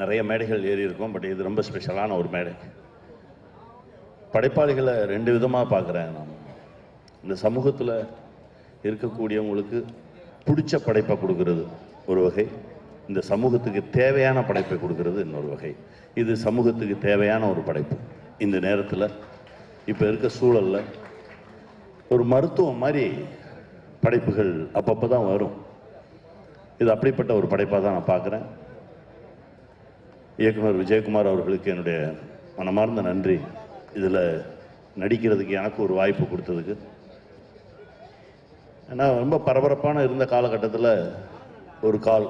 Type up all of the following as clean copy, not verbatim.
நிறைய மேடைகள் ஏறி இருக்கும். பட் இது ரொம்ப ஸ்பெஷலான ஒரு மேடை. படைப்பாளிகளை ரெண்டு விதமாக பார்க்குறேன் நான். இந்த சமூகத்தில் இருக்கக்கூடியவங்களுக்கு பிடிச்ச படைப்பை கொடுக்கறது ஒரு வகை, இந்த சமூகத்துக்கு தேவையான படைப்பை கொடுக்கறது இன்னொரு வகை. இது சமூகத்துக்கு தேவையான ஒரு படைப்பு. இந்த நேரத்தில் இப்போ இருக்க சூழலில் ஒரு மருத்துவம் மாதிரி படைப்புகள் அப்பப்போ தான் வரும். இது அப்படிப்பட்ட ஒரு படைப்பாக தான் நான் பார்க்குறேன். இயக்குனர் விஜயகுமார் அவர்களுக்கு என்னுடைய மனமார்ந்த நன்றி. இதில் நடிக்கிறதுக்கு எனக்கு ஒரு வாய்ப்பு கொடுத்ததுக்கு. ஏன்னா ரொம்ப பரபரப்பான இருந்த காலகட்டத்தில் ஒரு கால்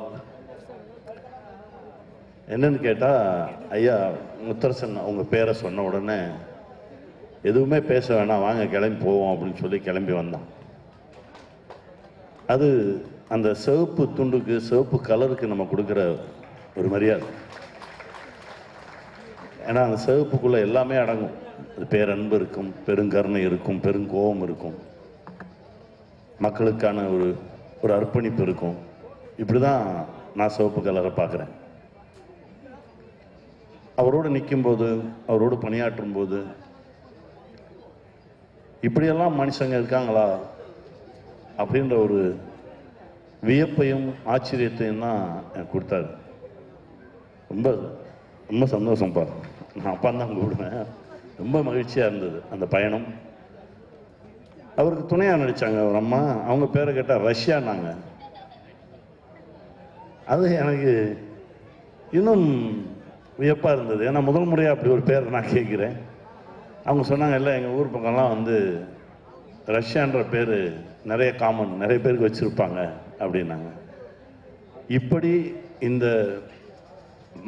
என்னன்னு கேட்டால், ஐயா முத்தரசன் அவங்க பேரை சொன்ன உடனே எதுவுமே பேச வேணாம், வாங்க கிளம்பி போவோம் அப்படின்னு சொல்லி கிளம்பி வந்தான். அது அந்த சிவப்பு துண்டுக்கு, சிவப்பு கலருக்கு நம்ம கொடுக்குற ஒரு மரியாதை. ஏன்னா அந்த சிவப்புக்குள்ளே எல்லாமே அடங்கும். அது பேரன்பு இருக்கும், பெருங்கருணை இருக்கும், பெருங்கோபம் இருக்கும், மக்களுக்கான ஒரு அர்ப்பணிப்பு இருக்கும். இப்படி தான் நான் சிவப்பு கலரை பார்க்குறேன். அவரோடு நிற்கும்போது, அவரோடு பணியாற்றும் போது, இப்படியெல்லாம் மனுஷங்க இருக்காங்களா அப்படின்ற ஒரு வியப்பையும் ஆச்சரியத்தையும் தான் எனக்கு கொடுத்தாரு. ரொம்ப ரொம்ப சந்தோஷம்ப்பா. நான் அப்பா தான் கூப்பிடுவேன். ரொம்ப மகிழ்ச்சியாக இருந்தது அந்த பயணம். அவருக்கு துணையாக நடித்தாங்க ஒரு அம்மா. அவங்க பேரை கேட்டால் ரஷ்யானாங்க. அது எனக்கு இன்னும் வியப்பாக இருந்தது. ஏன்னா முதல் முறையாக அப்படி ஒரு பேரை நான் கேட்குறேன். அவங்க சொன்னாங்க, இல்லை எங்கள் ஊர் பக்கம்லாம் வந்து ரஷ்யான்ற பேர் நிறைய காமன், நிறைய பேருக்கு வச்சுருப்பாங்க அப்படின்னாங்க. இப்படி இந்த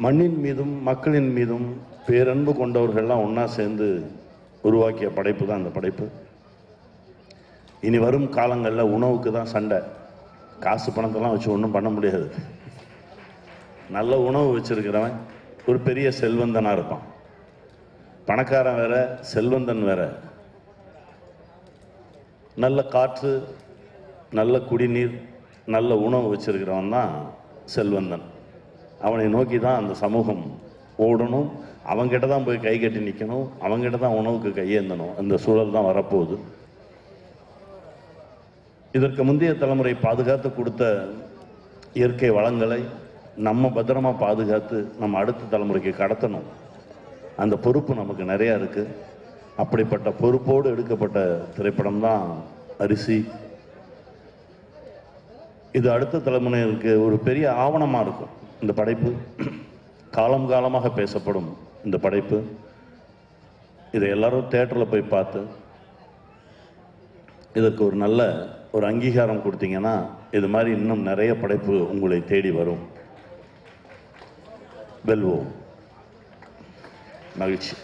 மண்ணின் மீதும் மக்களின் மீதும் பேரன்பு கொண்டவர்கள்லாம் ஒன்றா சேர்ந்து உருவாக்கிய படைப்பு தான் இந்த படைப்பு. இனி வரும் காலங்களில் உணவுக்கு தான் சண்டை. காசு பணத்தெல்லாம் வச்சு ஒன்றும் பண்ண முடியாது. நல்ல உணவு வச்சிருக்கிறவன் ஒரு பெரிய செல்வந்தனாக இருப்பான். பணக்காரன் வேற, செல்வந்தன் வேற. நல்ல காற்று, நல்ல குடிநீர், நல்ல உணவு வச்சிருக்கிறவன் தான் செல்வந்தன். அவனை நோக்கி தான் அந்த சமூகம் ஓடணும். அவங்ககிட்ட தான் போய் கை கட்டி நிற்கணும். அவங்ககிட்ட தான் உணவுக்கு கையேந்தணும். அந்த சூழல் தான் வரப்போகுது. இதற்கு முந்தைய தலைமுறை பாதுகாத்து கொடுத்த இயற்கை வளங்களை நம்ம பத்திரமா பாதுகாத்து நம்ம அடுத்த தலைமுறைக்கு கடத்தணும். அந்த பொறுப்பு நமக்கு நிறையா இருக்குது. அப்படிப்பட்ட பொறுப்போடு எடுக்கப்பட்ட திரைப்படம் தான் அரிசி. இது அடுத்த தலைமுறைக்கு ஒரு பெரிய ஆவணமாக இருக்கும். இந்த படைப்பு காலம் காலமாக பேசப்படும். இந்த படைப்பு இதை எல்லாரும் தியேட்டரில் போய் பார்த்து இதற்கு ஒரு நல்ல ஒரு அங்கீகாரம் கொடுத்தீங்கன்னா, இது மாதிரி இன்னும் நிறைய படைப்பு உங்களை தேடி வரும். வெல்வோம். மகிழ்ச்சி.